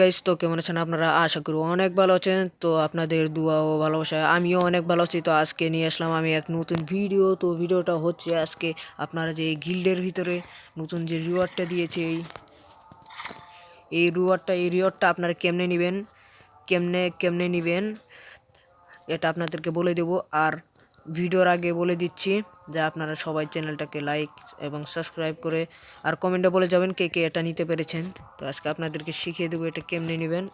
Guys, তো কেমন আছেন আপনারা? আশা করি অনেক ভালো আছেন। তো আপনাদের দোয়া ও ভালোবাসায় আমিও অনেক ভালো আছি। তো আজকে নিয়ে আসলাম আমি এক নতুন ভিডিও। তো ভিডিওটা হচ্ছে আজকে আপনারা যে গিল্ডের ভিতরে নতুন যে রিওয়ার্ডটা দিয়েছে, এই রিওয়ার্ডটা আপনারা কেমনে নেবেন এটা আপনাদেরকে বলে দেব। আর ভিডিওর আগে বলে দিচ্ছি যে আপনারা সবাই চ্যানেলটাকে লাইক এবং সাবস্ক্রাইব করে আর কমেন্টে বলে যাবেন কে কে এটা নিতে পেরেছেন। তো আজকে আপনাদেরকে শিখিয়ে দেবো এটা কেমনে নেবেন।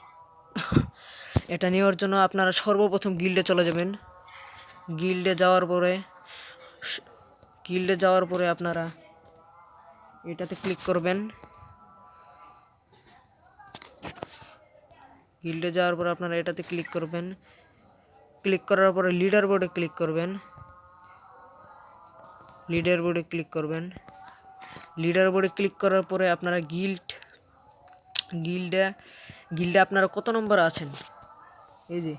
এটা নেওয়ার জন্য আপনারা সর্বপ্রথম গিল্ডে চলে যাবেন। গিল্ডে যাওয়ার পরে আপনারা এটাতে ক্লিক করবেন। গিল্ডে যাওয়ার পরে আপনারা এটাতে ক্লিক করবেন। ক্লিক করার পরে লিডার বোর্ডে ক্লিক করবেন। লিডার বোর্ডে ক্লিক করার পরে আপনারা গিল্ডে আপনারা কত নম্বর আছেন, এই যে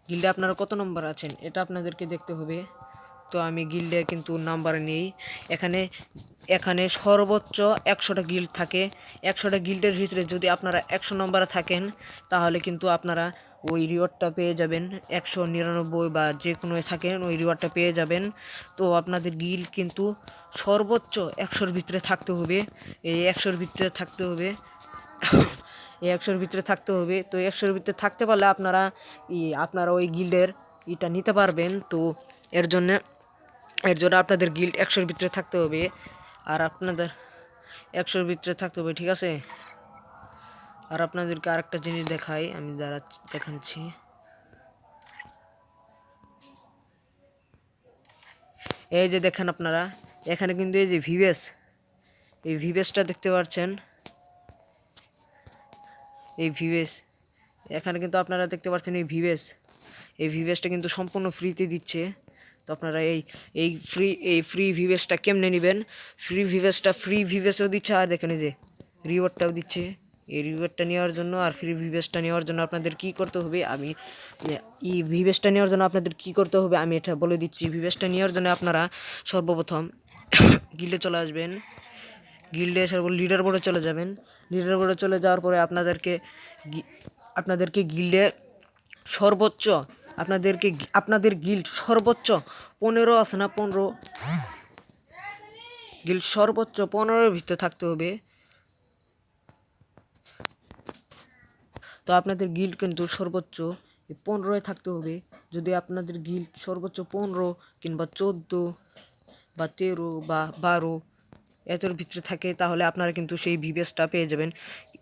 গিল্ডে আপনারা কত নম্বর আছেন এটা আপনাদেরকে দেখতে হবে। তো আমি গিল্ডে কিন্তু নাম্বার নেই। এখানে সর্বোচ্চ 100টা গিল্ড থাকে। 100টা গিল্ডের ভিতরে যদি আপনারা 100 নম্বরে থাকেন তাহলে কিন্তু আপনারা ওই রিওয়ার্ডটা পেয়ে যাবেন। 199 বা যে কোনো থাকেন ওই রিওয়ার্ডটা পেয়ে যাবেন। তো আপনাদের গিল্ড কিন্তু সর্বোচ্চ 100-র ভিতরে থাকতে হবে। এই 100-র ভিতরে থাকতে হবে। এই 100-র ভিতরে থাকতে হবে। তো 100-র ভিতরে থাকতে পারলে আপনারা ওই গিল্ডের এটা নিতে পারবেন। তো এর জন্য আপনাদের গিল্ড 100-র ভিতরে থাকতে হবে। আর আপনাদের 100-র ভিতরে থাকতে হবে, ঠিক আছে? আর আপনাদেরকে আরেকটা জিনিস দেখাই, আমি দেখাচ্ছি। এই যে দেখেন আপনারা এখানে কিন্তু এই যে এই ভিভেসটা দেখতে পাচ্ছেন। এখানে কিন্তু আপনারা দেখতে পাচ্ছেন এই ভিভেসটা কিন্তু সম্পূর্ণ ফ্রিতে দিচ্ছে। তো আপনারা এই ফ্রি ভিভেসটা কেমনে নেবেন? ফ্রি ভিভেসও দিচ্ছে, আর দেখেন এই যে রিওয়ার্ডটাও দিচ্ছে। এই রিওয়ার্ডটা নেওয়ার জন্য আর ফ্রি ভিভেসটা নেওয়ার জন্য আপনাদের কি করতে হবে, আমি এটা বলে দিচ্ছি। ভিভেসটা নেওয়ার জন্য আপনারা সর্বপ্রথম গিল্ডে চলে আসবেন। গিল্ডে এসে লিডার বোর্ডে চলে যাবেন। লিডার বোর্ডে চলে যাওয়ার পরে আপনাদেরকে গিল্ডে সর্বোচ্চ আপনাদের গিল্ড সর্বোচ্চ 15 আছে না, 15 গিল্ড সর্বোচ্চ 15-এর ভিতরে থাকতে হবে। তো আপনাদের গিল্ড কিন্তু সর্বোচ্চ 15-এ থাকতে হবে। যদি আপনাদের গিল্ড সর্বোচ্চ 15 কিংবা 14 বা 13 বা 12 এতর ভিতরে থাকে তাহলে আপনারা কিন্তু সেই ভিভেসটা পেয়ে যাবেন।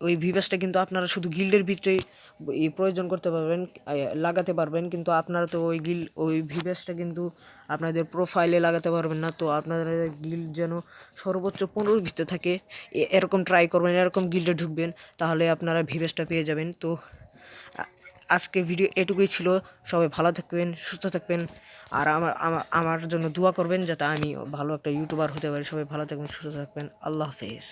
ওই ভিভেসটা কিন্তু আপনারা শুধু গিল্ডের ভিতরেই প্রয়োজন করতে পারবেন, লাগাতে পারবেন। কিন্তু আপনারা তো ওই ভিভেসটা কিন্তু আপনাদের প্রোফাইলে লাগাতে পারবেন না। তো আপনাদের গিল্ড যেন সর্বোচ্চ 15-এর ভিতরে থাকে এরকম ট্রাই করবেন, এরকম গিল্ডে ঢুকবেন, তাহলে আপনারা ভিভেসটা পেয়ে যাবেন। তো আজকে ভিডিও এটুকুই ছিল। সবাই ভালো থাকবেন, সুস্থ থাকবেন, আর আমার জন্য দোয়া করবেন যাতে আমি ভালো একটা ইউটিউবার হতে পারি। সবাই ভালো থাকবেন, সুস্থ থাকবেন। আল্লাহ হাফেজ।